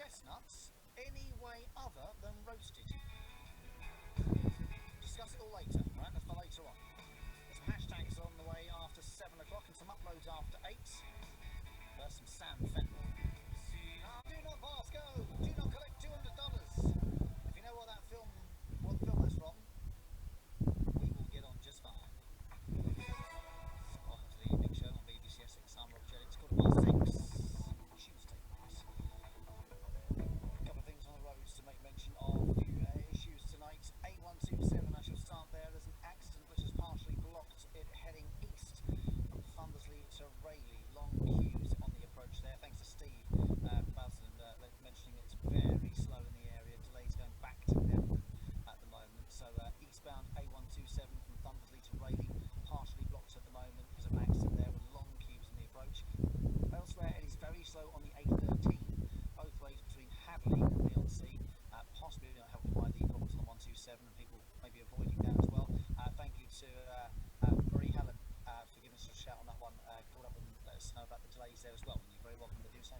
chestnuts any way other than roasted? Discuss it all later, right? That's for later on. There's some hashtags on the way after 7 o'clock and some uploads after 8. There's some Sam Fenton. Do not pass go! Do not collect $200. If you know what film that's from, we will get on just fine. Welcome to the evening show on BBC Essex. I'm Rob Jelly. It's 6:15, Tuesday night. A couple of things on the roads to make mention of. A few issues tonight. A127, I shall start there. There's an accident which has partially blocked it heading east from Thundersley to Rayleigh. Long queues on the approach there. Thanks to Steve Buzzard mentioning it's very slow in the area. Delays going back to Devon at the moment. So eastbound A127 from Thundersley to Rayleigh partially blocked at the moment because of an accident there with long queues on the approach. Elsewhere it is very slow on the A13, both ways between Hadley and Leigh-on-Sea, possibly not helped by the problems on the 127 and people maybe avoiding that as well. Thank you to Marie Helen for giving us a shout on that one. Called up and let us know about the delays there as well. You're very welcome to do so.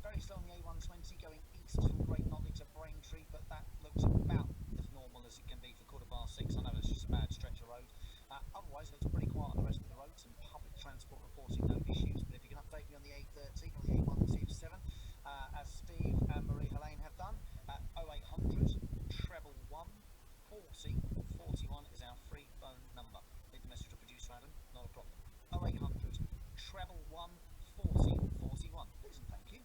Very slow on the A120 going east from Great Knockley to Braintree, but that looks about as normal as it can be for 6:15. I know it's just a bad stretch of road. Otherwise, it looks pretty quiet on the rest of the roads and public transport reporting no issues. But if you can update me on the A13 or the A127, as Steve and Marie Helene have done, 0800 treble 1 40 41 is our free phone number. Leave the message to producer Adam, not a problem. 0800 treble 1 40 41. Please and thank you.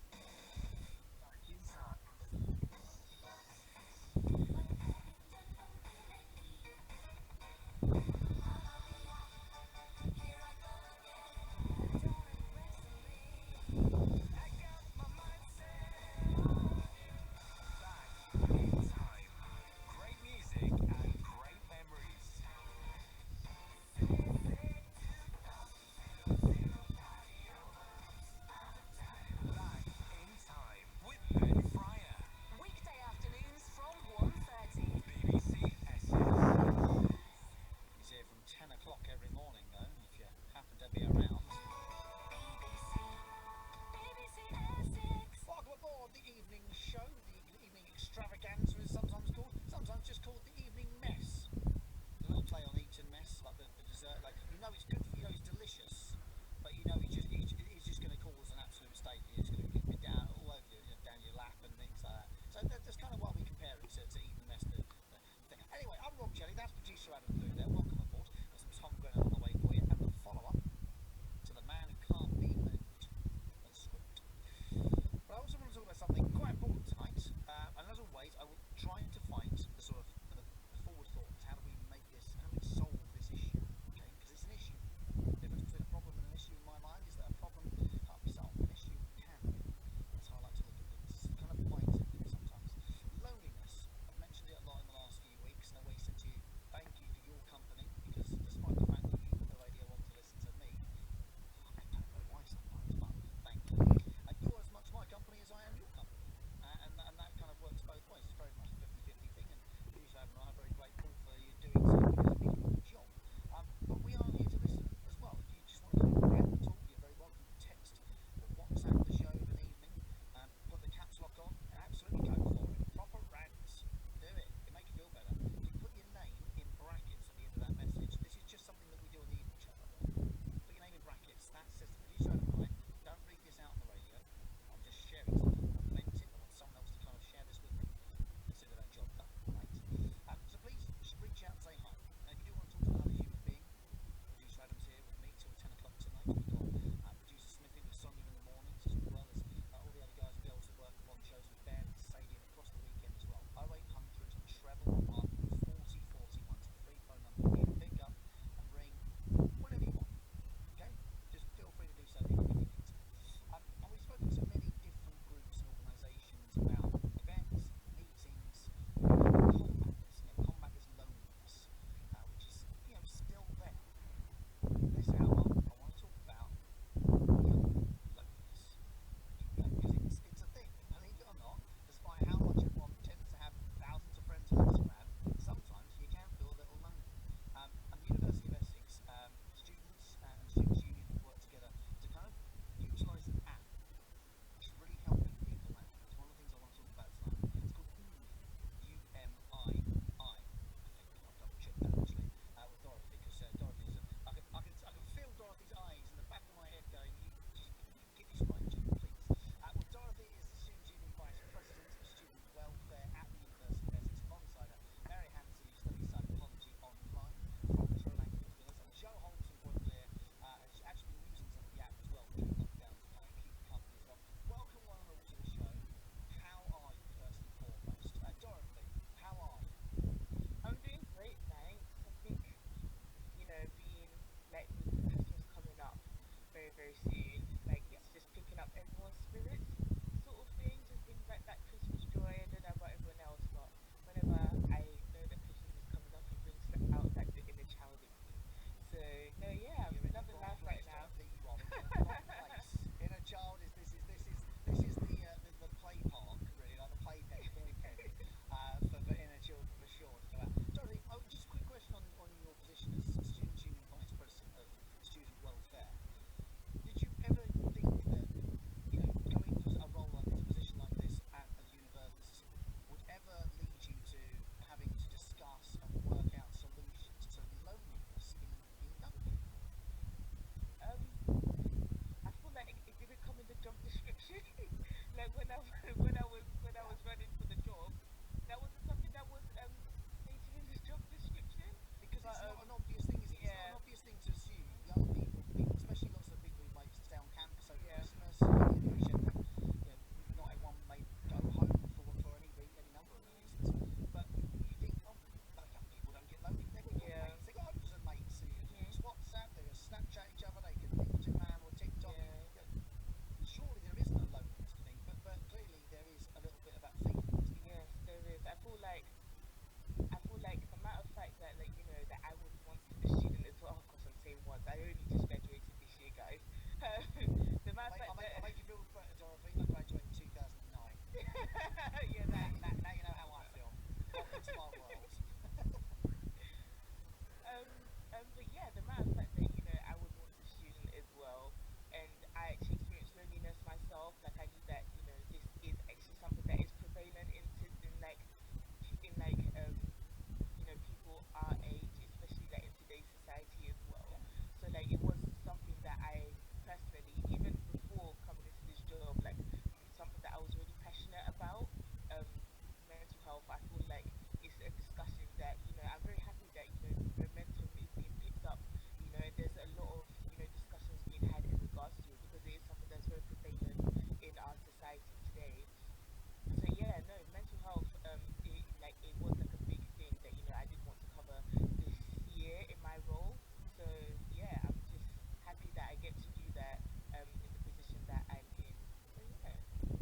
get to do that in the position that I'm in. So yeah.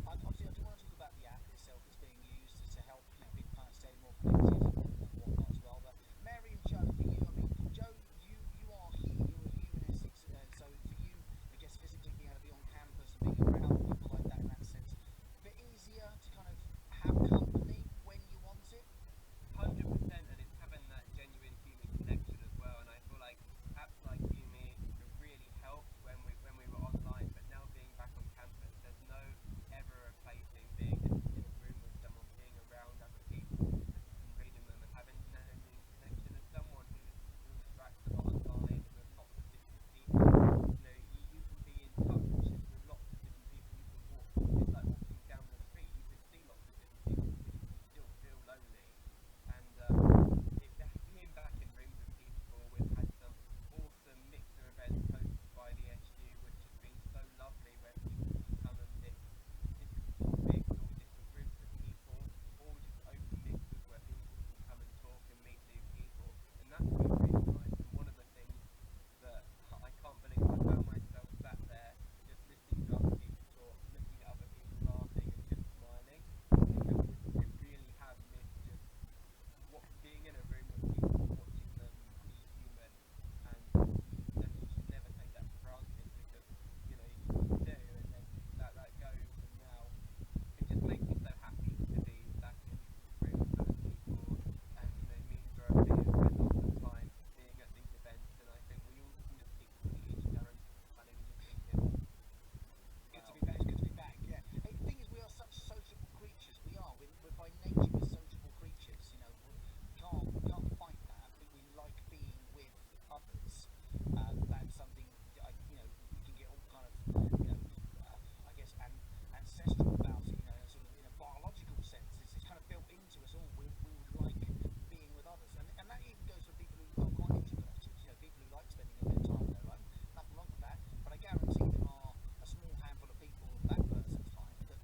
Obviously, I do want to talk about the app itself that's being used to help people kind of stay more connected and whatnot as well. But Mary and Joe, for you, I mean, Joe, you are here, you're here in Essex, so for you, I guess physically being able to be on campus and being around people like that in that sense, a bit easier to kind of have company when you want it. 100%, and it's having that genuine human connection as well. And I feel like apps like Umi have really helped when we were online, but now being back on campus, there's no ever replacing being in a room with someone, being around other people and reading them and having that genuine connection. As someone who interacts a lot online and with lots of different people, you can be in touch with lots of different people. You can walk, it's like walking down the street, you can see lots of different people, but you can still feel lonely. And being back in rooms with people, we've had some awesome mixer events hosted by the SU, which has been so lovely, where people can come and mix different topics or different groups of people, or just open mixers where people can come and talk and meet new people. And that's been really nice. And one of the things that I can't believe, I found myself sat there just listening to other people talk, looking at other people laughing and just smiling, because I really have missed just being in a room with people, watching them be human, and you should never take that for granted, because you do, and then that goes. And now it just makes me so happy to be back in rooms full of people, and me and Dorothy have spent lots of time being at these events, and I think we all can just keep looking at each other and smiling and just thinking, Good to wow. be back. It's good to be back. Yeah. Hey, the thing is, we are such sociable creatures. We are. We're by nature we're sociable creatures. We can't fight that. We like being with others. That's something that we can get all kind of I guess ancestral about it. Sort of in a biological sense. It's kind of built into us all. We would like being with others, and that even goes for people who are quite introverted. People who like spending a bit of time on their own. Nothing wrong with that. But I guarantee there are a small handful of people of that person's type that,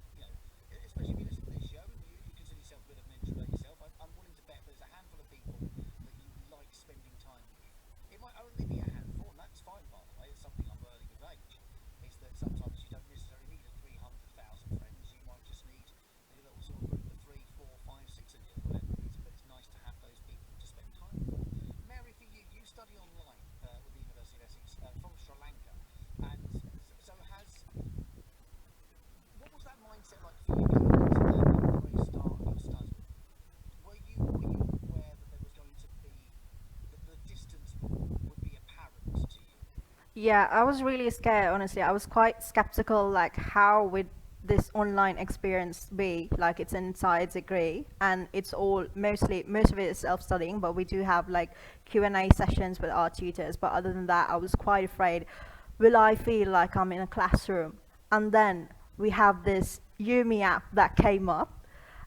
especially if you listen to this show and you consider yourself a bit of an introvert yourself, I'm willing to bet there's a handful of people that you like spending time with. It might only be a handful, and that's fine, by the way. It's something I'm learning with age. Is that sometimes you don't necessarily need a 300,000 friends. You might just need a little sort of group of three, four, five, six of you, whatever it is. But it's nice to have those people to spend time with. Mary, for you, you study online with the University of Essex from Sri Lanka, and so has what was that mindset like for you coming into that at the very start of your study? Were you aware that there was going to be that the distance would be apparent to you? Yeah, I was really scared, honestly. I was quite skeptical, like, how would this online experience be? Like, it's an entire degree, and it's all most of it is self-studying, but we do have, like, Q&A sessions with our tutors. But other than that, I was quite afraid, will I feel like I'm in a classroom? And then we have this Yumi app that came up,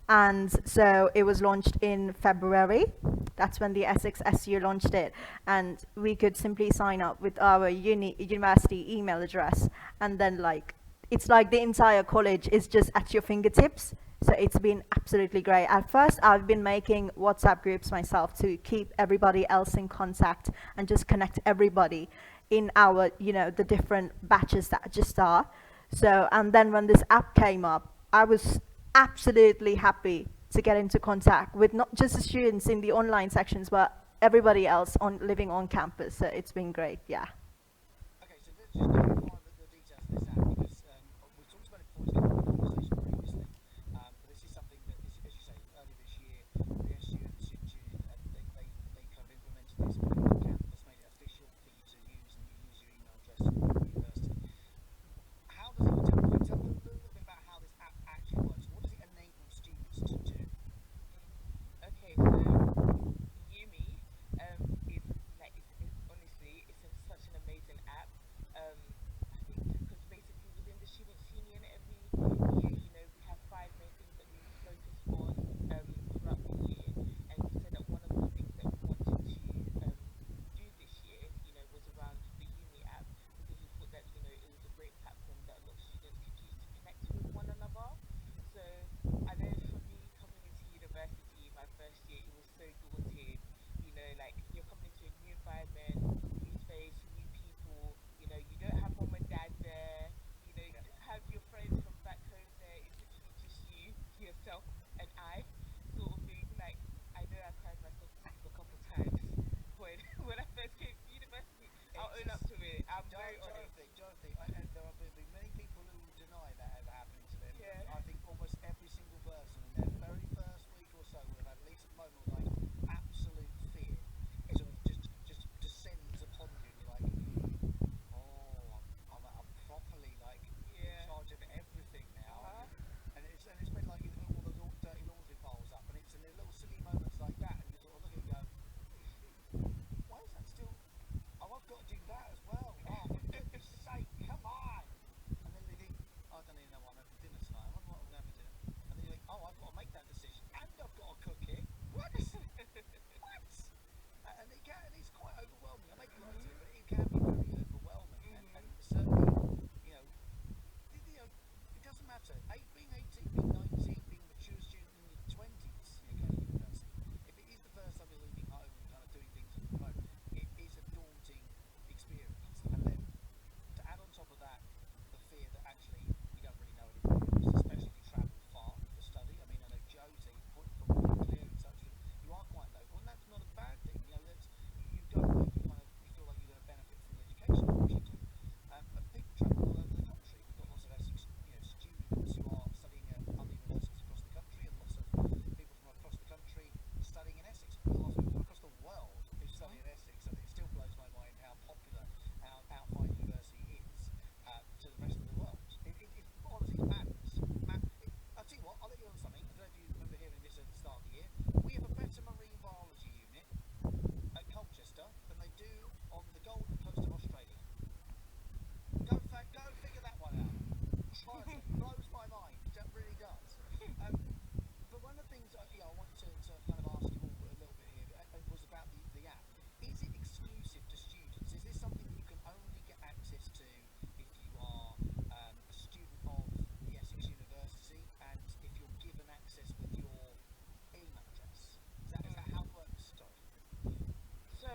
and so it was launched in February. That's when the Essex SU launched it, and we could simply sign up with our university email address, and then it's like the entire college is just at your fingertips. So it's been absolutely great. At first, I've been making WhatsApp groups myself to keep everybody else in contact and just connect everybody in our, the different batches that just are. So, and then when this app came up, I was absolutely happy to get into contact with not just the students in the online sections, but everybody else living on campus. So it's been great, yeah. Okay, so let's just clarify the details of this app because we talked about it before. It's come up in conversation previously, but this is something that, as you say, earlier this year, the SU and the student union they kind of implemented this, put it on campus, made it official for you to use, and you use your email address at the university. How does it tell me a little bit about how this app actually works? What does it enable students to do? Okay, so Yumi is like it's honestly it's such an can be very overwhelming, and certainly, you know, it doesn't matter. Being 18, being 19, being a mature student in your 20s, going to university. If it is the first time you're leaving home and kind of doing things on your own, it is a daunting experience. And then to add on top of that, the fear that actually you don't really know anybody else, especially if you travel far for study. I mean, I know Joe, to your point, from being clear and such, that you are quite local, and that's not a bad thing. That's you go where you feel like you're going to benefit from the education, which you do. But people travel all over the country. We've got lots of Essex, students who are studying at other universities across the country, and lots of people from across the country studying in Essex. Lots of people from across the world who study in Essex, and it still blows my mind how popular our fine university is to the rest of the world. Honestly, it's madness. I'll tell you what, I'll let you on something. I don't know if you remember hearing this at the start of the year. We have a better marine biology unit at Colchester than they do on the Golden Coast of Australia. Go figure that one out. Honestly, it blows my mind. It really does. But one of the things I wanted to kind of ask you all a little bit here was about the app. Is it exclusive to students? Is this something that you can only get access to if you are a student of the Essex University, and if you're given access with your email address? Is that how it works? Sorry. So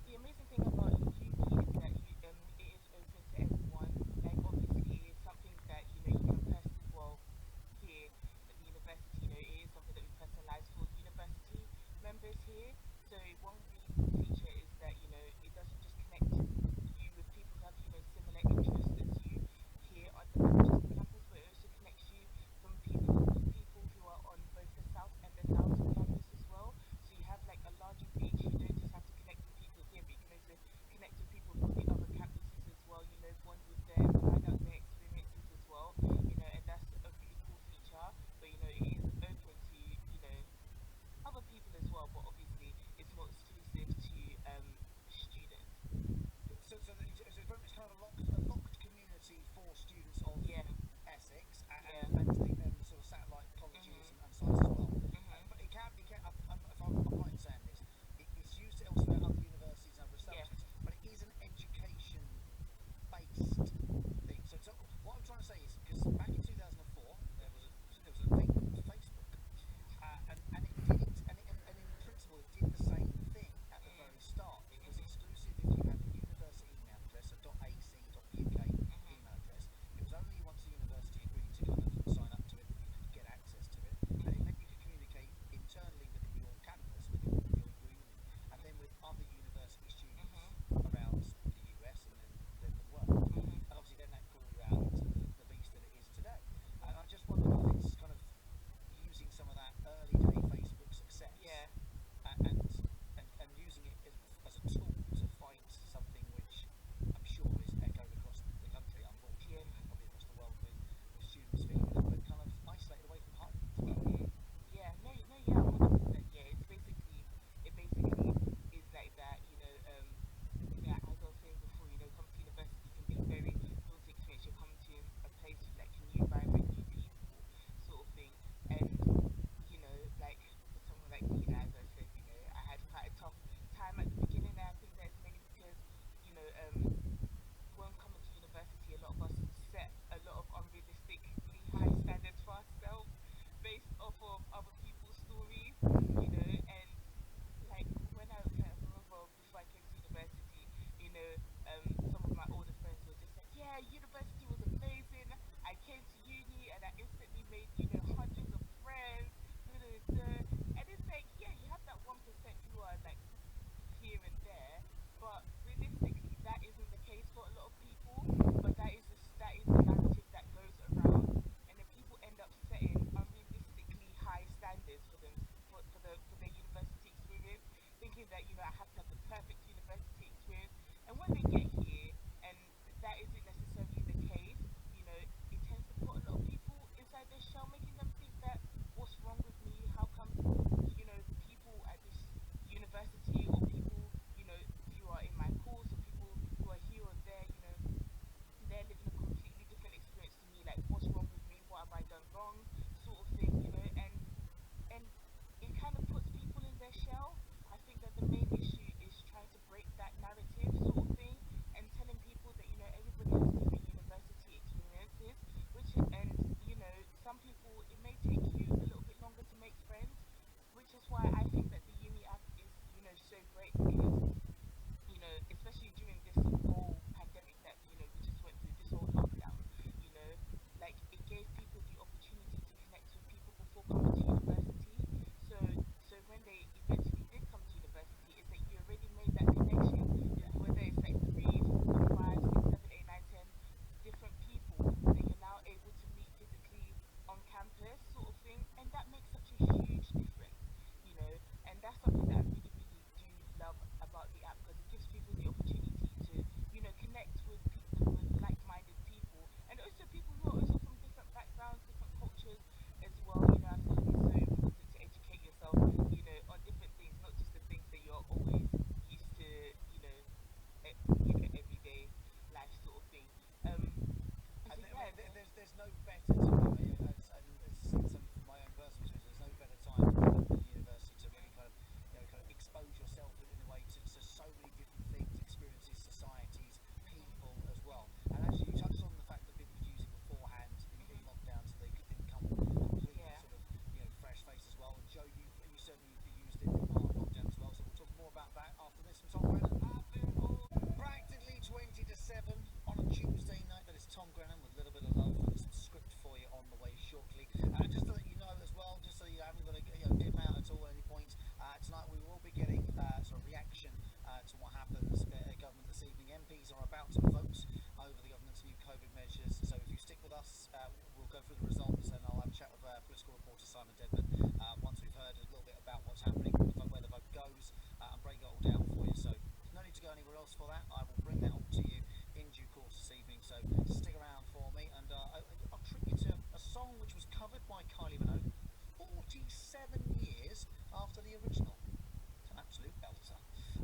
the amazing thing about uni is that it is open to everyone. Like obviously it's something that you can here at the university. It is something that we personalize for university members here. So one reason feature is that it doesn't just connect you with people who have similar interests as you here on the Manchester campus, but it also connects you with people who are on both the south and the Loughton campus as well. So you have like a larger reach. You don't just have to connect with people here, but you can also connect with people from the other campuses as well. Bond with them, find out their experiences as well. And that's a really cool feature. But it is open to other people as well. But obviously, it's not exclusive to students. So it's very much kind of a locked community for students of Essex and sort of satellite colleges and sites as well. But it can if I'm right in saying this, it's used elsewhere at other universities and other establishments, but it is an education-based thing. So what I'm trying to say is, because back in 2004, there was a thing called Facebook, and it did and in principle it did the same thing at the very start. It was exclusive if you had a university email address, a .ac.uk email address. It was only once the university agreed to kind of sign up to it that you could get access to it, and it meant you could communicate internally within your campus, within your union, and then with other university students around the US and then the world. And obviously then that grew out into the beast that it is today. And I just wonder if it's kind of using some of that early day Facebook success and using it as a tool to fight something which I'm sure is echoed across the country, unfortunately, and probably across the world, with students feeling a little bit kind of isolated away from home as well. 100%. Yeah. It basically is like that. As I was saying before, come to university can be a very daunting experience. You come to a place with like a new environment, new people, sort of thing, and like someone like me, as I said, I had quite a tough time at the beginning, and I think that's mainly because when coming to university, a lot of us set a lot of unrealistically high standards for ourselves based off of other people's stories, and like when I remember before I came to university, some of my older friends were just like, yeah, university was amazing. I came to uni and I instantly made, hundreds of friends, and it's like, yeah, you have that 1% who are like here and there, but realistically, that isn't the case for a lot of people. But that is the narrative that goes around, and then people end up setting unrealistically high standards for them for their university experience, thinking that I have to have the perfect university experience. And when they get here, and that isn't necessarily the case. is, especially during this whole pandemic that, we just went through, this whole lockdown, you know, like it gave people the opportunity to connect with people before coming to university. So, so when they eventually did come to university, is that you already made that connection, whether it's like three, four, five, six, seven, eight, nine, 10 different people that you're now able to meet physically on campus, sort of thing, and that makes such a huge difference, and that's something that I really, really do love about the app because it gives people the opportunity to, connect with with like-minded people, and also people who are also from different backgrounds, different cultures as well. I feel like it's so important to educate yourself, on different things, not just the things that you're always used to, everyday life sort of thing. And And so yeah, there's no better time, it's something from my own personal experience, there's no better time than university to really kind of expose yourself in a way to so many different things, experiences, societies, people as well. And actually, you touched on the fact that people could use it beforehand in lockdown, so they didn't come completely yeah. sort of fresh face as well. And Joe, you certainly used it in lockdown as well. So we'll talk more about that after this from Tom Brennan. Practically 20 to 7 on a Tuesday night. That is Tom Grennan with a little bit of love and some script for you on the way shortly. Just to let you know as well, just so you haven't got to dip out at all at any point, tonight we will be getting sort of reaction to what happens at government this evening. MPs are about to vote over the government's new COVID measures. So if you stick with us, we'll go through the results and I'll have a chat with political reporter Simon Dedman once we've heard a little bit about what's happening, where the vote goes, and break it all down for you. So no need to go anywhere else for that. I will bring that all to you in due course this evening. So stick around for me, and I'll treat you to a song which was covered by Kylie Minogue 47 years after the original. It's an absolute belter.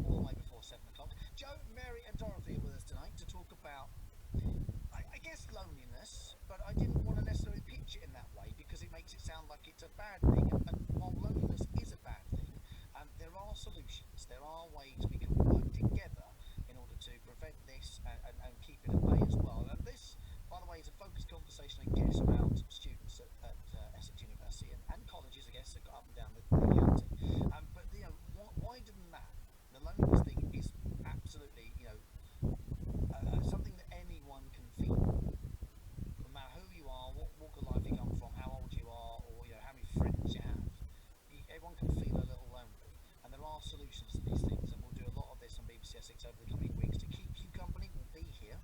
All the way before 7 o'clock. Joe, Mary, and Dorothy are with us tonight to talk about, I guess, loneliness, but I didn't want to necessarily pitch it in that way because it makes it sound like it's a bad thing. And while loneliness is a bad thing, there are solutions. There are ways we can work together in order to prevent this and keep it at bay as well. And this, by the way, is a focused conversation, I guess, around students at Essex University and colleges, I guess, up and down the county. But wider than that, the loneliness thing is absolutely, something that anyone can feel. No matter who you are, what walk of life you come from, how old you are, or how many friends you have, everyone can feel a little lonely. And there are solutions to these things, and we'll do a lot of this on BBC Essex over the coming weeks to keep you company. We'll be here,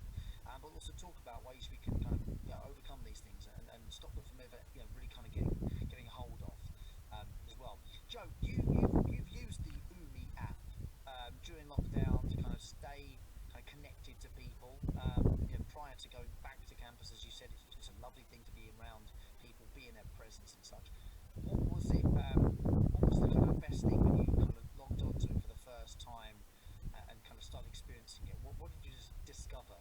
but also talk about ways we can kind of overcome these things and stop them from ever really kind of getting a hold of as well. Joe, you've used the Umi app during lockdown to kind of stay kind of connected to people. Prior to going back to campus, as you said, it's a lovely thing to be around people, be in their presence and such. What was it? What was the kind of best thing when you kind of logged onto it for the first time and kind of started experiencing it? What did you just discover?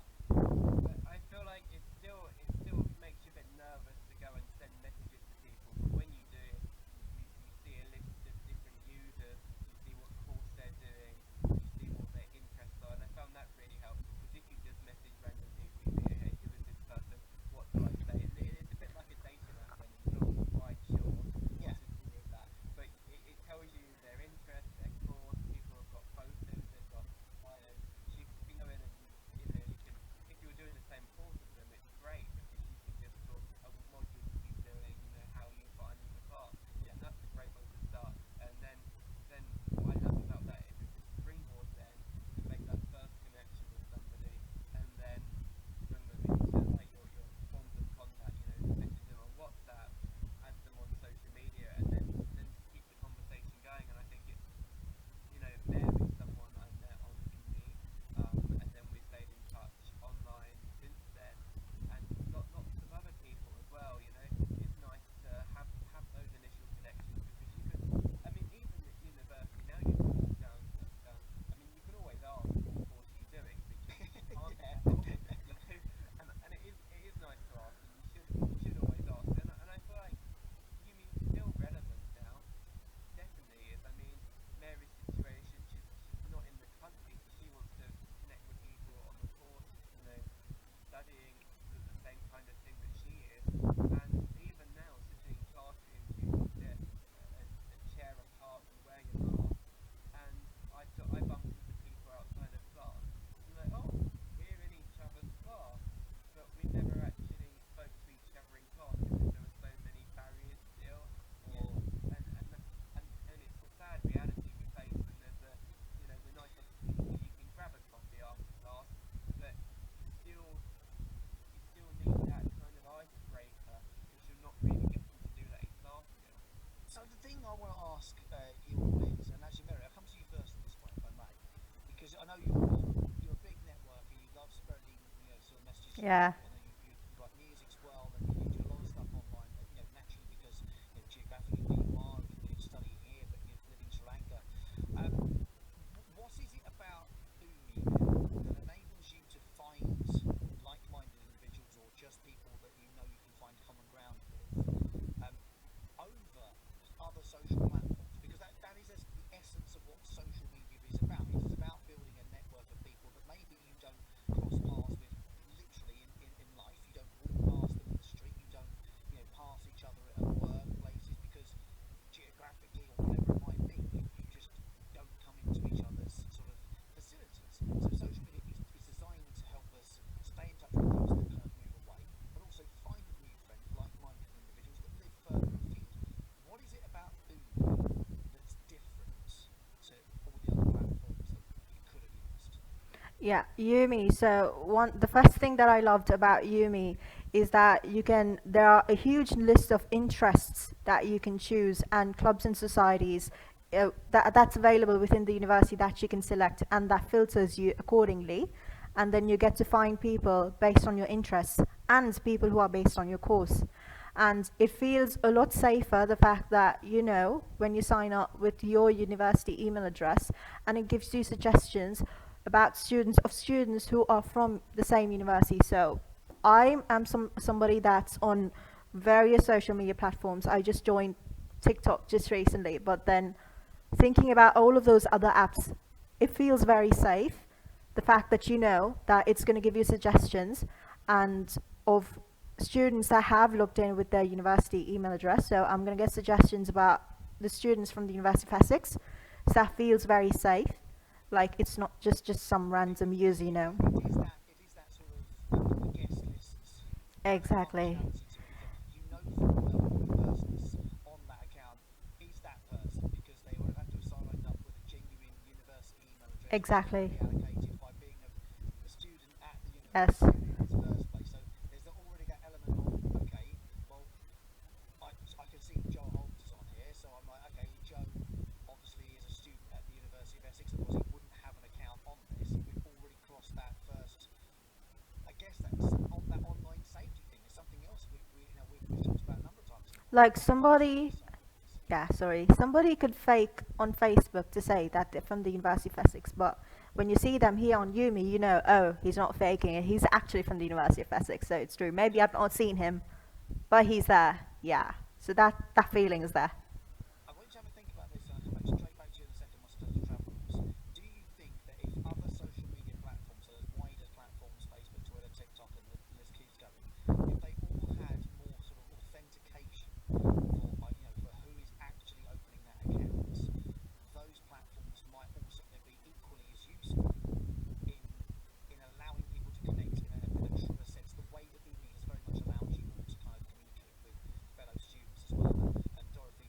I feel like it still makes you a bit nervous to go and send messages to people, but when you do, you see a list of different users, you see what course they're doing, you see what their interests are, and I found that really helpful because if you just message random people, you say, hey, who is this person? What do I say? It's a bit like a dating app when you're not quite sure what to do with that, but it tells you their interests, their course. People have got photos, they've got bios. So you can go in and you can, if you were doing the same course as them, it's great because you Yeah. I know you like music as well, and you do a lot of stuff online. Naturally because geographically where you are, you're studying here, but you live in Sri Lanka. What is it about Umi then that enables you to find like-minded individuals or just people that you can find common ground with over other social platforms? Because that is the essence of what social media is about. It is about building a network of people that maybe you don't cross paths with literally in life. You don't walk past them in the street. You don't pass each other at workplaces because geographically or whatever it might be, you just don't come into each other's sort of facilities. So social media is designed to help us stay in touch with those that kind of move away, but also find new friends, like-minded individuals that live further afield. What is it about Umi that's different to all the other platforms that you could have used? Yeah, Yumi. So the first thing that I loved about Yumi is that there are a huge list of interests that you can choose and clubs and societies that's available within the university that you can select, and that filters you accordingly. And then you get to find people based on your interests and people who are based on your course. And it feels a lot safer, the fact that when you sign up with your university email address, and it gives you suggestions about students who are from the same university. So I am somebody that's on various social media platforms. I just joined TikTok just recently, but then thinking about all of those other apps, it feels very safe. The fact that that it's going to give you suggestions and of students that have logged in with their university email address. So I'm going to get suggestions about the students from the University of Essex. So that feels very safe. Like it's not just some random user, It is that sort of the guest lists Exactly. functionality to it. Full well the person's on that account is that person because they would have had to have signed up with a genuine university email address, which was Exactly. already allocated by being a student at the Yes. university in its first place. So there's already that element of okay, well, I can see Joe Holmes is on here, so I'm like, okay, Joe obviously is a student at the University of Essex, otherwise he wouldn't have an account on this. We've already crossed that first. I guess that's on that online safety thing. It's something else we've talked about a number of times in the Like podcast. somebody, Passwords and things. yeah, sorry, somebody could fake on Facebook to say that they're from the University of Essex, but when you see them here on Yumi, oh, he's not faking it. He's actually from the University of Essex, so it's true. Maybe I've not seen him, but he's there. Yeah. So that feeling is there. I want you to have a think about this, and I'll come straight back to you in a second once I've done the travel rules. Do you think that if other social media platforms, so those wider platforms, Facebook, Twitter, TikTok, and the list keeps going, if they all had more sort of authentication for who is actually opening that account, those platforms might also be equally as useful in allowing people to connect in a truer sense, the way that Umi has very much allowed you all to kind of communicate with fellow students as well. And Dorothy,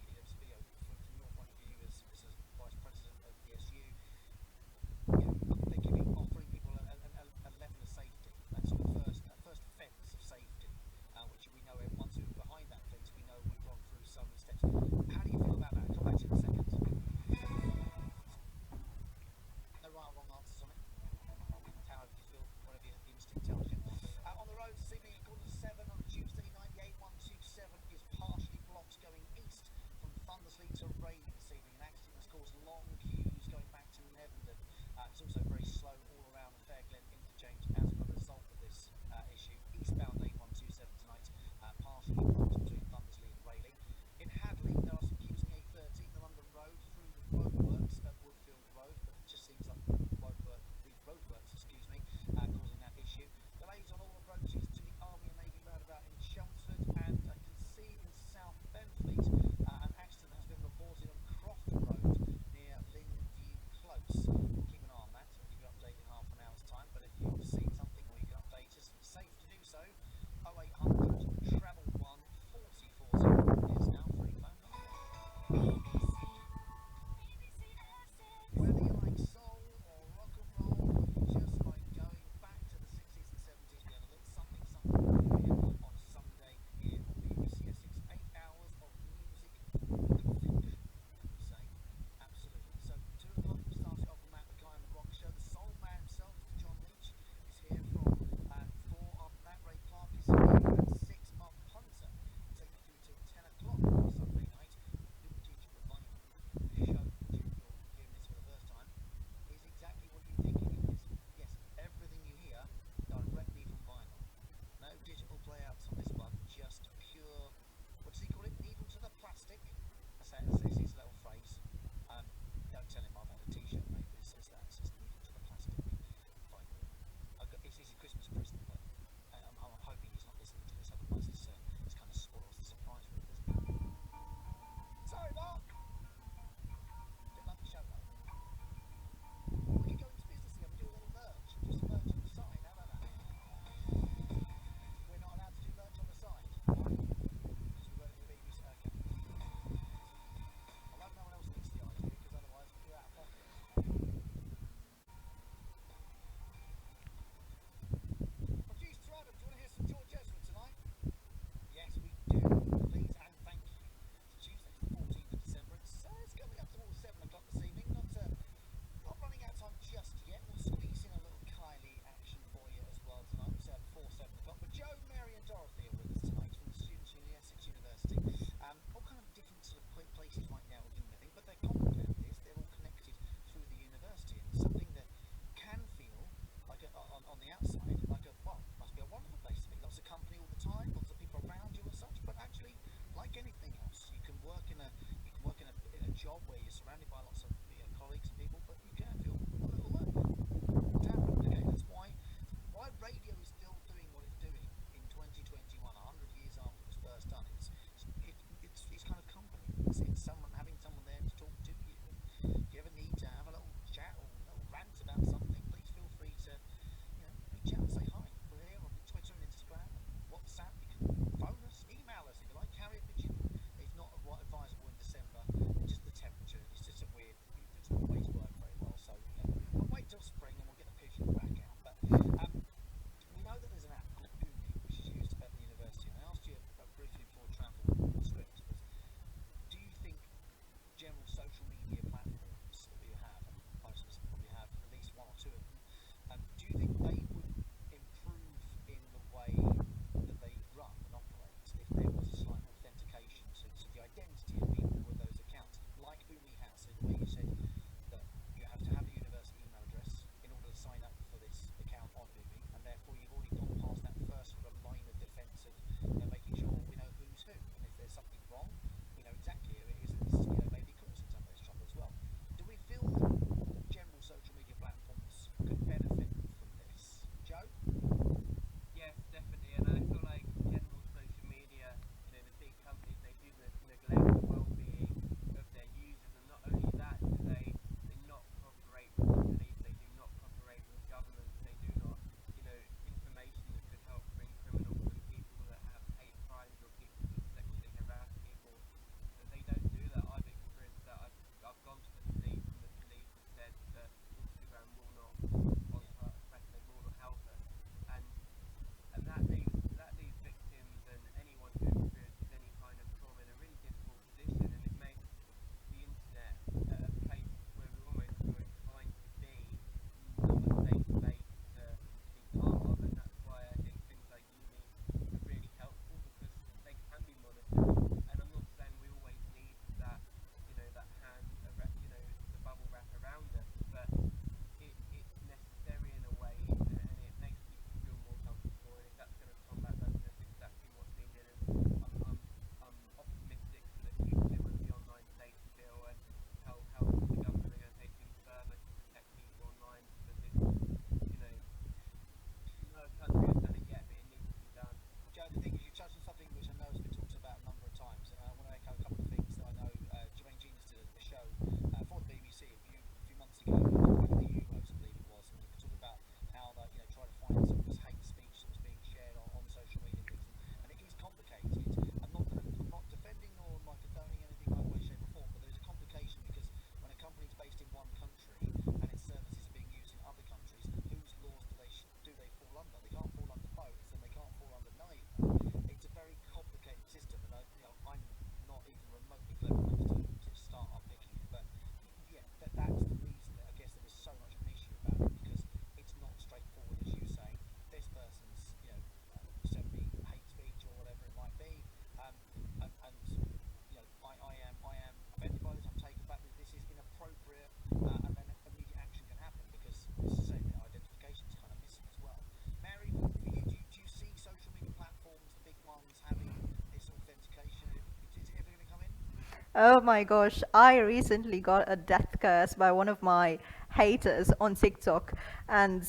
Oh my gosh, I recently got a death curse by one of my haters on TikTok. And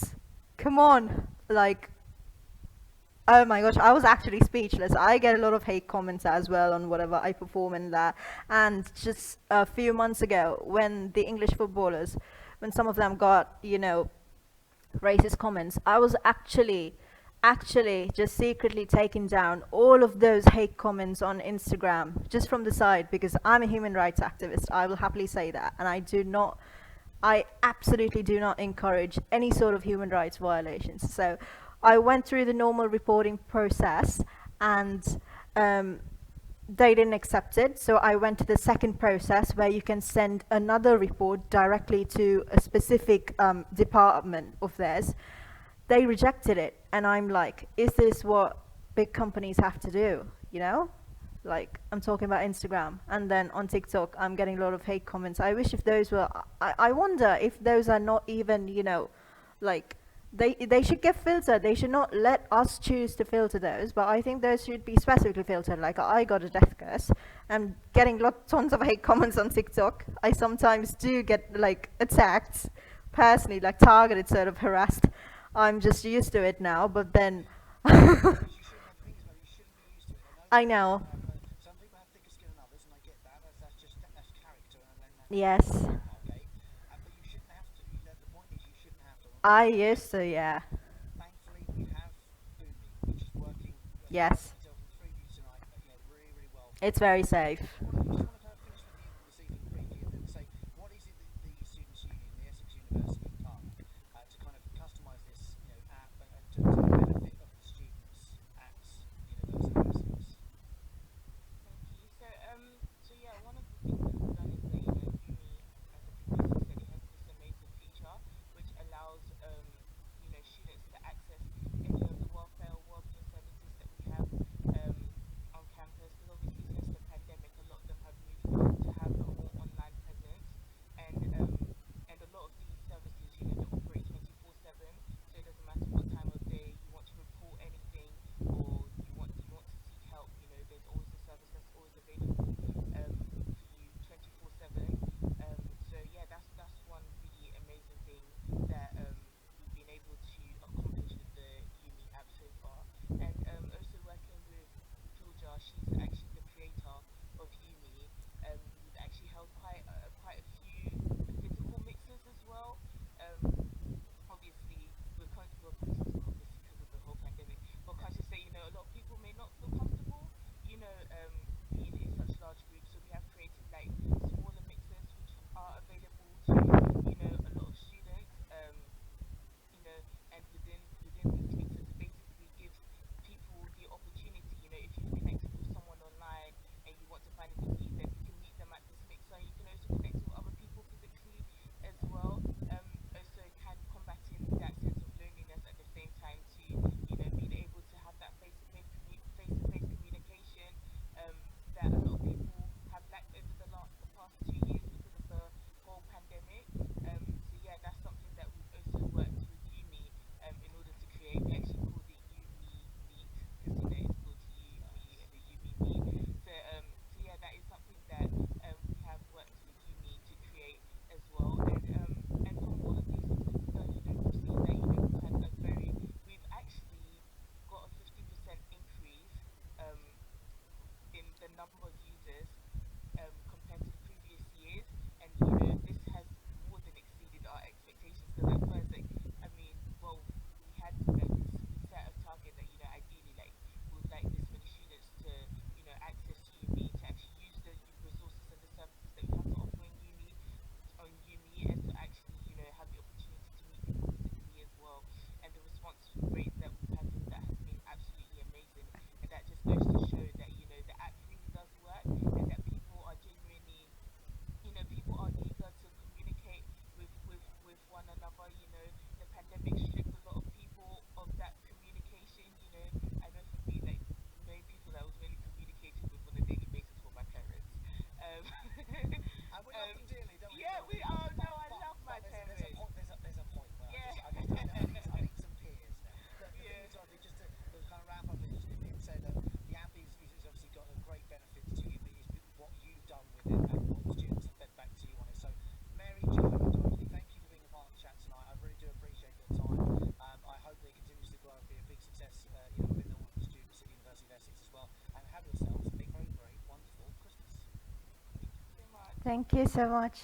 come on, like, oh my gosh, I was actually speechless. I get a lot of hate comments as well on whatever I perform in that. And just a few months ago, when the English footballers, when some of them got, racist comments, I was actually just secretly taking down all of those hate comments on Instagram just from the side, because I'm a human rights activist. I will happily say that, and I absolutely do not encourage any sort of human rights violations. So I went through the normal reporting process, and they didn't accept it. So I went to the second process, where you can send another report directly to a specific department of theirs. They rejected it, and I'm like, is this what big companies have to do? Like, I'm talking about Instagram, and then on TikTok I'm getting a lot of hate comments. I wish if those were, I wonder if those are not even, like, they should get filtered. They should not let us choose to filter those, but I think those should be specifically filtered. Like, I got a death curse. I'm getting tons of hate comments on TikTok. I sometimes do get, like, attacked personally, like targeted, sort of harassed. I'm just used to it now, but then Because you shouldn't have, the thing is, though, you shouldn't be used to it. I I know know. some people have thicker skin than others, and I get that. That's just that's character, and then Yes, okay. But you shouldn't have to. The point is, you shouldn't have to. I used to, yeah. Thankfully, we have Boomi, which is working. Yes, Myself and three of you tonight, really, really well. it's very safe. Just want to kind of finish with you this evening briefly, and then say what is it that the Students' Union, the Essex University, done to kind of customise this, app and to the benefit of the students at universities. Thank you. So yeah, one of the things that we've done is that Uni, as the professor said, it has this amazing feature which allows students to access any of the welfare or wellbeing services that we have on campus. Because obviously since the pandemic, a lot of them Thank you so much.